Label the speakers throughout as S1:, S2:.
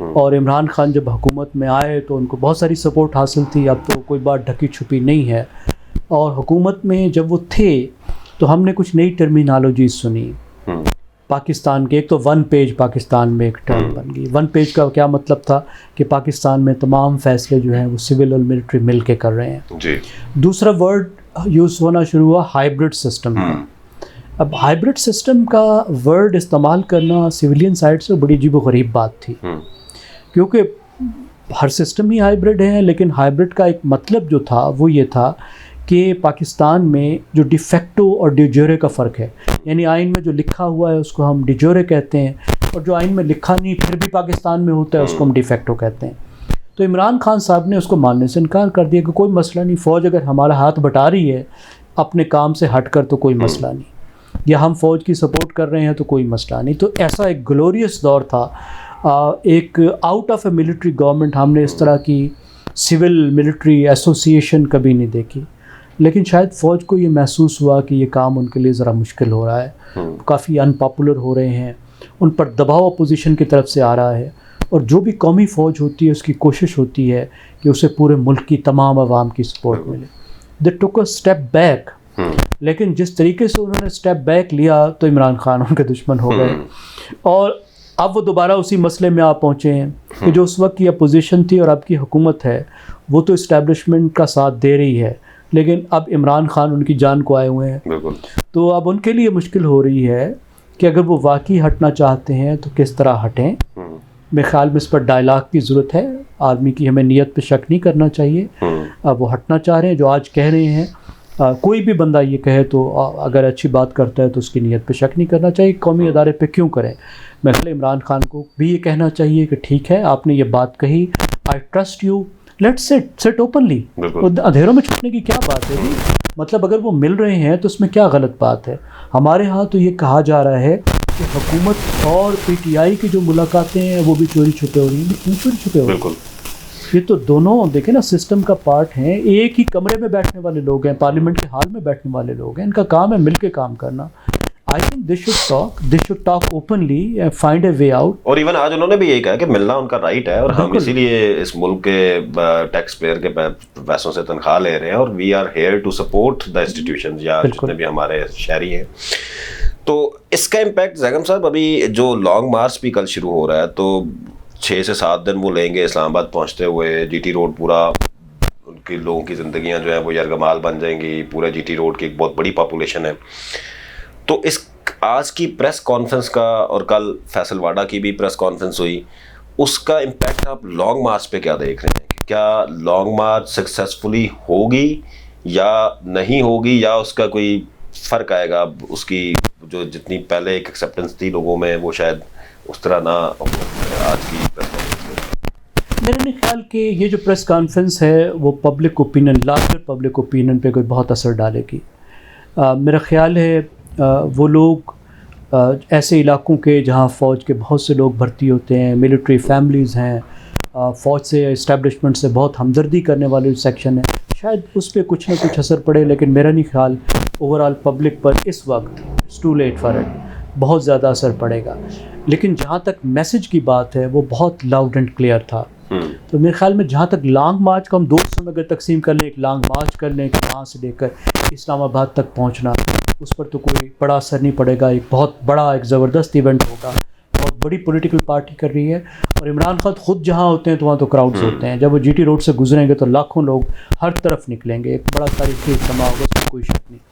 S1: اور عمران خان جب حکومت میں آئے تو ان کو بہت ساری سپورٹ حاصل تھی. اب تو کوئی بات ڈھکی چھپی نہیں ہے. اور حکومت میں جب وہ تھے تو ہم نے کچھ نئی ٹرمینالوجیز سنی پاکستان کے. ایک تو 1 پیج پاکستان میں ایک ٹرم بن گئی. 1 پیج کا کیا مطلب تھا کہ پاکستان میں تمام فیصلے جو ہیں وہ سول اور ملٹری مل کے کر رہے ہیں
S2: جی.
S1: دوسرا ورڈ یوز ہونا شروع ہوا ہائیبرڈ سسٹم. اب ہائیبرڈ سسٹم کا ورڈ استعمال کرنا سویلین سائڈ سے بڑی عجیب و غریب بات تھی کیونکہ ہر سسٹم ہی ہائیبرڈ ہے. لیکن ہائیبرڈ کا ایک مطلب جو تھا وہ یہ تھا کہ پاکستان میں جو ڈی فیکٹو اور ڈی جورے کا فرق ہے, یعنی آئین میں جو لکھا ہوا ہے اس کو ہم ڈی جورے کہتے ہیں, اور جو آئین میں لکھا نہیں پھر بھی پاکستان میں ہوتا ہے اس کو ہم ڈی فیکٹو کہتے ہیں. تو عمران خان صاحب نے اس کو ماننے سے انکار کر دیا کہ کوئی مسئلہ نہیں, فوج اگر ہمارا ہاتھ بٹا رہی ہے اپنے کام سے ہٹ کر تو کوئی مسئلہ نہیں, یا ہم فوج کی سپورٹ کر رہے ہیں تو کوئی مسئلہ نہیں. تو ایسا ایک گلوریس دور تھا, ایک out of a military government. ہم نے اس طرح کی سول ملٹری ایسوسیشن کبھی نہیں دیکھی. لیکن شاید فوج کو یہ محسوس ہوا کہ یہ کام ان کے لیے ذرا مشکل ہو رہا ہے, کافی ان پاپولر ہو رہے ہیں, ان پر دباؤ اپوزیشن کی طرف سے آ رہا ہے, اور جو بھی قومی فوج ہوتی ہے اس کی کوشش ہوتی ہے کہ اسے پورے ملک کی تمام عوام کی سپورٹ ملے. دے ٹک اے اسٹیپ بیک. لیکن جس طریقے سے انہوں نے اسٹیپ بیک لیا تو عمران خان ان کے دشمن ہو گئے, اور اب وہ دوبارہ اسی مسئلے میں آ پہنچے ہیں کہ جو اس وقت کی اپوزیشن تھی اور اب کی حکومت ہے وہ تو اسٹیبلشمنٹ کا ساتھ دے رہی ہے, لیکن اب عمران خان ان کی جان کو آئے ہوئے ہیں. تو اب ان کے لیے مشکل ہو رہی ہے کہ اگر وہ واقعی ہٹنا چاہتے ہیں تو کس طرح ہٹیں. میرے خیال میں اس پر ڈائلاگ کی ضرورت ہے. آدمی کی ہمیں نیت پہ شک نہیں کرنا چاہیے. اب وہ ہٹنا چاہ رہے ہیں, جو آج کہہ رہے ہیں, کوئی بھی بندہ یہ کہے تو اگر اچھی بات کرتا ہے تو اس کی نیت پہ شک نہیں کرنا چاہیے. قومی ادارے پہ کیوں کریں. میں خیال عمران خان کو بھی یہ کہنا چاہیے کہ ٹھیک ہے آپ نے یہ بات کہی, آئی ٹرسٹ یو, لیٹ سٹ اوپنلی. اندھیروں میں چھپنے کی کیا بات ہے جی. مطلب اگر وہ مل رہے ہیں تو اس میں کیا غلط بات ہے. ہمارے ہاں تو یہ کہا جا رہا ہے کہ حکومت اور پی ٹی آئی کی جو ملاقاتیں ہیں وہ بھی چوری چھپے ہو رہی ہیں. کیوں چوری چھپے ہو رہی ہیں؟ یہ تو دونوں دیکھیں نا سسٹم کا پارٹ ہیں. ایک ہی کمرے میں بیٹھنے والے لوگ ہیں, پارلیمنٹ کے ہال میں بیٹھنے والے لوگ ہیں, ان کا کام ہے مل کے کام کرنا. I think they should talk openly and find a way out.
S2: اور ایون آج انہوں نے بھی یہی کہا کہ ملنا ان کا رائٹ ہے, اور ہم اسی لیے اس ملک کے ٹیکس پیئر کے پیسوں سے تنخواہ لے رہے ہیں, اور we are here to support the institutions یا جتنے بھی ہمارے شہری ہیں. تو اس کا امپیکٹ زیغم صاحب, ابھی جو لانگ مارچ بھی کل شروع ہو رہا ہے تو 6 سے 7 دن وہ لیں گے اسلام آباد پہنچتے ہوئے. جی ٹی روڈ پورا, ان کے لوگوں کی زندگیاں جو ہیں وہ یرغمال بن جائیں گی. پورا جی ٹی روڈ کی ایک بہت بڑی پاپولیشن ہے. تو اس آج کی پریس کانفرنس کا اور کل فیصل واڈا کی بھی پریس کانفرنس ہوئی, اس کا امپیکٹ آپ لانگ مارچ پہ کیا دیکھ رہے ہیں؟ کیا لانگ مارچ سکسیزفلی ہوگی یا نہیں ہوگی, یا اس کا کوئی فرق آئے گا؟ اس کی جو جتنی پہلے ایک ایکسیپٹنس تھی لوگوں میں وہ شاید اس طرح نہ آج کی پریس کانفرنس.
S1: میرا نہیں خیال کہ یہ جو پریس کانفرنس ہے وہ public opinion, larger public opinion پہ کوئی بہت اثر ڈالے گی. میرا خیال ہے وہ لوگ ایسے علاقوں کے جہاں فوج کے بہت سے لوگ بھرتی ہوتے ہیں, ملٹری فیملیز ہیں, فوج سے اسٹیبلشمنٹ سے بہت ہمدردی کرنے والے سیکشن ہیں, شاید اس پہ کچھ نہ کچھ اثر پڑے. لیکن میرا نہیں خیال اوور آل پبلک پر اس وقت it's too late for it بہت زیادہ اثر پڑے گا. لیکن جہاں تک میسج کی بات ہے وہ بہت لاؤڈ اینڈ کلیئر تھا. تو میرے خیال میں جہاں تک لانگ مارچ کو ہم 2 حصوں میں اگر تقسیم کر لیں, ایک لانگ مارچ کر لیں کہ وہاں سے لے کر اسلام آباد تک پہنچنا, اس پر تو کوئی بڑا اثر نہیں پڑے گا. ایک بہت بڑا ایک زبردست ایونٹ ہوگا, بہت بڑی پولیٹیکل پارٹی کر رہی ہے, اور عمران خان خود جہاں ہوتے ہیں تو وہاں تو کراؤڈز ہوتے ہیں. جب وہ جی ٹی روڈ سے گزریں گے تو لاکھوں لوگ ہر طرف نکلیں گے, ایک بڑا تاریخی اجتماع ہوگا, اس میں کوئی شک نہیں.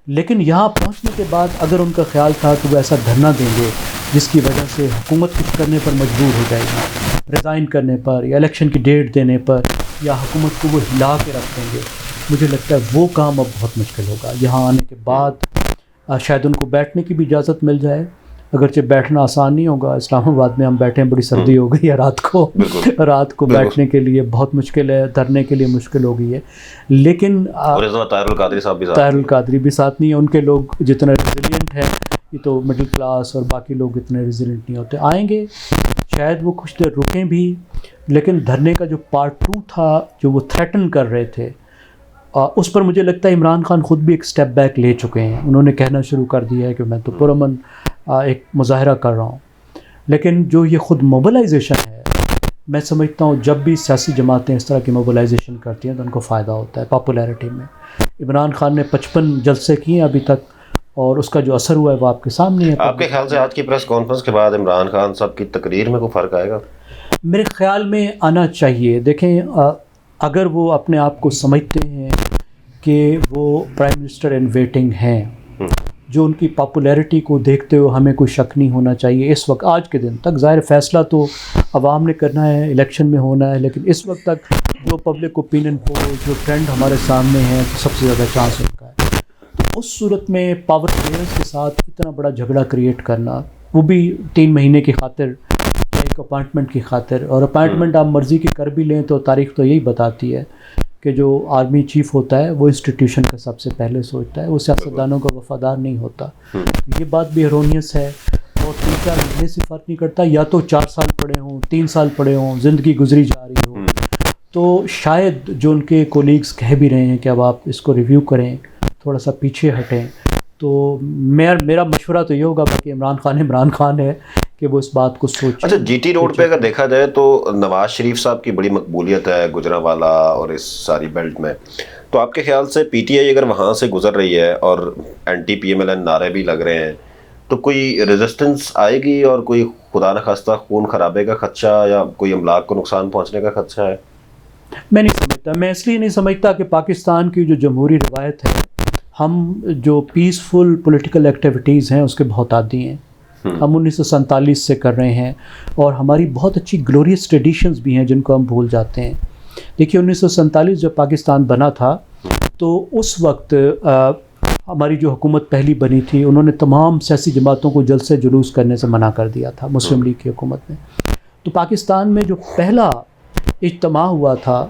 S1: لیکن یہاں پہنچنے کے بعد اگر ان کا خیال تھا کہ وہ ایسا دھرنا دیں گے جس کی وجہ سے حکومت کچھ کرنے پر مجبور ہو جائے گی, ریزائن کرنے پر یا الیکشن کی ڈیٹ دینے پر, یا حکومت کو وہ ہلا کے رکھ دیں گے, مجھے لگتا ہے وہ کام اب بہت مشکل ہوگا. یہاں آنے کے بعد شاید ان کو بیٹھنے کی بھی اجازت مل جائے, اگرچہ بیٹھنا آسان نہیں ہوگا. اسلام آباد میں ہم بیٹھے ہیں, بڑی سردی ہو گئی ہے رات کو بیٹھنے کے لیے بہت مشکل ہے, دھرنے کے لیے مشکل ہو گئی ہے. لیکن
S2: طاہر
S1: القادری بھی ساتھ نہیں ہے. ان کے لوگ جتنے ریزیلینٹ ہیں, یہ تو مڈل کلاس اور باقی لوگ اتنے ریزیلینٹ نہیں ہوتے. آئیں گے شاید وہ کچھ دیر رکیں بھی, لیکن دھرنے کا جو پارٹ 2 تھا جو وہ تھریٹن کر رہے تھے, اس پر مجھے لگتا ہے عمران خان خود بھی ایک سٹیپ بیک لے چکے ہیں. انہوں نے کہنا شروع کر دیا ہے کہ میں تو پرامن ایک مظاہرہ کر رہا ہوں. لیکن جو یہ خود موبلائزیشن ہے میں سمجھتا ہوں جب بھی سیاسی جماعتیں اس طرح کی موبلائزیشن کرتی ہیں تو ان کو فائدہ ہوتا ہے پاپولیرٹی میں. عمران خان نے 55 جلسے کیے ہیں ابھی تک اور اس کا جو اثر ہوا ہے وہ آپ کے سامنے ہے.
S2: آپ کے خیال سے آج کی پریس کانفرنس کے بعد عمران خان صاحب کی تقریر میں کوئی فرق آئے گا؟
S1: میرے خیال میں آنا چاہیے. دیکھیں اگر وہ اپنے آپ کو سمجھتے ہیں کہ وہ پرائم منسٹر ان ویٹنگ ہیں، جو ان کی پاپولیرٹی کو دیکھتے ہوئے ہمیں کوئی شک نہیں ہونا چاہیے اس وقت آج کے دن تک. ظاہر فیصلہ تو عوام نے کرنا ہے، الیکشن میں ہونا ہے، لیکن اس وقت تک جو پبلک اوپینین پول جو ٹرینڈ ہمارے سامنے ہیں تو سب سے زیادہ چانس ان کا ہے. تو اس صورت میں پاور پلیئرز کے ساتھ اتنا بڑا جھگڑا کریٹ کرنا، وہ بھی 3 مہینے کی خاطر، ایک اپائنٹمنٹ کی خاطر، اور اپائنٹمنٹ آپ مرضی کی کر بھی لیں تو تاریخ تو یہی بتاتی ہے کہ جو آرمی چیف ہوتا ہے وہ انسٹیٹیوشن کا سب سے پہلے سوچتا ہے، وہ سیاستدانوں کا وفادار نہیں ہوتا. یہ بات بھی ایرونیس ہے. اور 3-4 مہینے سے فرق نہیں کرتا، یا تو 4 سال پڑے ہوں، 3 سال پڑے ہوں، زندگی گزری جا رہی ہو. تو شاید جو ان کے کولیگز کہہ بھی رہے ہیں کہ اب آپ اس کو ریویو کریں، تھوڑا سا پیچھے ہٹیں، تو میرا مشورہ تو یہ ہوگا کہ عمران خان ہے کہ وہ اس بات کو سوچیں.
S2: اچھا، جی ٹی روڈ پہ اگر دیکھا جائے تو نواز شریف صاحب کی بڑی مقبولیت ہے گجرانوالہ اور اس ساری بیلٹ میں، تو آپ کے خیال سے پی ٹی آئی اگر وہاں سے گزر رہی ہے اور anti P M L N نعرے بھی لگ رہے ہیں تو کوئی ریزسٹنس آئے گی اور کوئی خدا نخواستہ خون خرابے کا خدشہ یا کوئی املاک کو نقصان پہنچنے کا خدشہ ہے؟
S1: میں نہیں سمجھتا. میں اس لیے نہیں سمجھتا کہ پاکستان کی جو جمہوری روایت ہے، ہم جو پیسفل پولیٹیکل ایکٹیویٹیز ہیں اس کے بہت عادی ہیں. ہم 1947 سے کر رہے ہیں اور ہماری بہت اچھی گلوریس ٹریڈیشنز بھی ہیں جن کو ہم بھول جاتے ہیں. دیکھیے 1947 جب پاکستان بنا تھا تو اس وقت ہماری جو حکومت پہلی بنی تھی انہوں نے تمام سیاسی جماعتوں کو جلسے جلوس کرنے سے منع کر دیا تھا، مسلم لیگ کی حکومت نے. تو پاکستان میں جو پہلا اجتماع ہوا تھا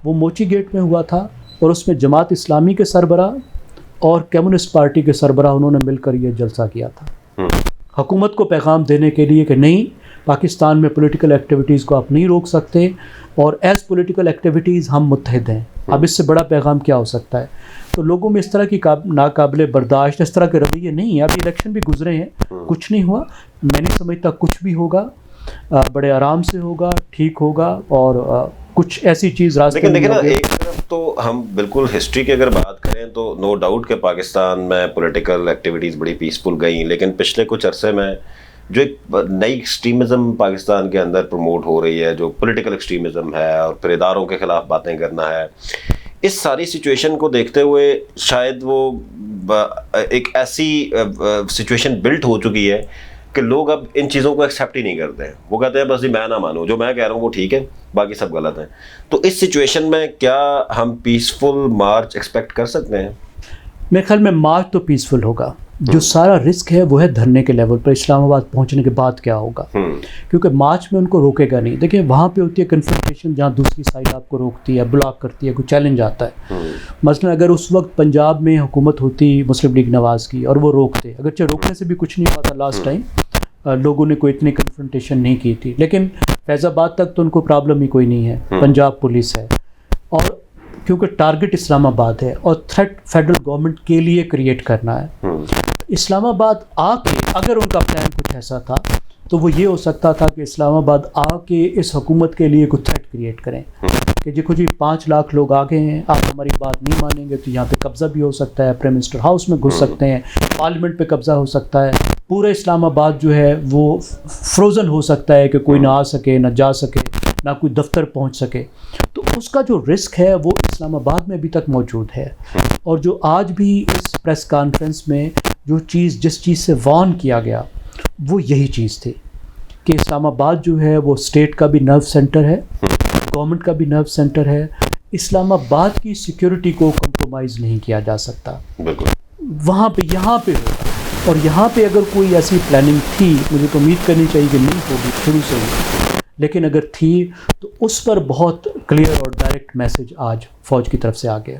S1: وہ موچی گیٹ میں ہوا تھا اور اس میں جماعت اسلامی کے سربراہ اور کمیونسٹ پارٹی کے سربراہ انہوں نے مل کر یہ جلسہ کیا تھا حکومت کو پیغام دینے کے لیے کہ نہیں، پاکستان میں پولیٹیکل ایکٹیویٹیز کو آپ نہیں روک سکتے اور ایز پولیٹیکل ایکٹیویٹیز ہم متحد ہیں. اب اس سے بڑا پیغام کیا ہو سکتا ہے؟ تو لوگوں میں اس طرح کی ناقابل برداشت، اس طرح کے رویے نہیں ہیں. ابھی الیکشن بھی گزرے ہیں، کچھ نہیں ہوا. میں نہیں سمجھتا کچھ بھی ہوگا، بڑے آرام سے ہوگا، ٹھیک ہوگا اور کچھ ایسی چیز راستے میں.
S2: لیکن نا ایک طرف تو ہم بالکل ہسٹری کی اگر بات کریں تو نو ڈاؤٹ کہ پاکستان میں پولیٹیکل ایکٹیویٹیز بڑی پیسفل گئیں، لیکن پچھلے کچھ عرصے میں جو ایک نئی ایکسٹریمزم پاکستان کے اندر پروموٹ ہو رہی ہے، جو پولیٹیکل ایکسٹریمزم ہے اور پھر اداروں کے خلاف باتیں کرنا ہے، اس ساری سچویشن کو دیکھتے ہوئے شاید وہ ایک ایسی سچویشن بلٹ ہو چکی ہے کہ لوگ اب ان چیزوں کو ایکسیپٹ ہی نہیں کرتے ہیں. وہ کہتے ہیں بس جی میں نہ مانوں، جو میں کہہ رہا ہوں وہ ٹھیک ہے، باقی سب غلط ہیں. تو اس سچویشن میں کیا ہم پیسفل مارچ ایکسپیکٹ کر سکتے ہیں؟
S1: میرے خیال میں مارچ تو پیسفل ہوگا. جو سارا رسک ہے وہ ہے دھرنے کے لیول پر. اسلام آباد پہنچنے کے بعد کیا ہوگا، کیونکہ مارچ میں ان کو روکے گا نہیں. دیکھیں وہاں پہ ہوتی ہے کنفرنٹیشن جہاں دوسری سائڈ آپ کو روکتی ہے، بلاک کرتی ہے، کوئی چیلنج آتا ہے. مثلا اگر اس وقت پنجاب میں حکومت ہوتی مسلم لیگ نواز کی اور وہ روکتے، اگرچہ روکنے سے بھی کچھ نہیں ہوا تھا لاسٹ ٹائم، لوگوں نے کوئی اتنی کنفرنٹیشن نہیں کی تھی، لیکن فیض آباد تک تو ان کو پرابلم ہی کوئی نہیں ہے. پنجاب پولیس ہے اور کیونکہ ٹارگٹ اسلام آباد ہے اور تھریٹ فیڈرل گورنمنٹ کے لیے کریٹ کرنا ہے. اسلام آباد آ کے اگر ان کا پلان کچھ ایسا تھا تو وہ یہ ہو سکتا تھا کہ اسلام آباد آ کے اس حکومت کے لیے کچھ تھریٹ کریٹ کریں کہ دیکھو جی 5 لاکھ لوگ آ گئے ہیں، آپ ہماری بات نہیں مانیں گے تو یہاں پہ قبضہ بھی ہو سکتا ہے، پرائم منسٹر ہاؤس میں گھس سکتے ہیں، پارلیمنٹ پہ قبضہ ہو سکتا ہے، پورا اسلام آباد جو ہے وہ فروزن ہو سکتا ہے کہ کوئی نہ آ سکے، نہ جا سکے، نہ کوئی دفتر پہنچ سکے. تو اس کا جو رسک ہے وہ اسلام آباد میں ابھی تک موجود ہے. اور جو آج بھی اس پریس کانفرنس میں جس چیز سے وارن کیا گیا وہ یہی چیز تھی کہ اسلام آباد جو ہے وہ اسٹیٹ کا بھی نرو سینٹر ہے، گورنمنٹ کا بھی نرو سینٹر ہے. اسلام آباد کی سیکیورٹی کو کمپرومائز نہیں کیا جا سکتا. وہاں پہ یہاں پہ ہوگا، اور یہاں پہ اگر کوئی ایسی پلاننگ تھی، مجھے تو امید کرنی چاہیے کہ نہیں ہوگی شروع سے ہی، لیکن اگر تھی تو اس پر بہت کلیئر اور ڈائریکٹ میسج آج فوج کی طرف سے آ گیا.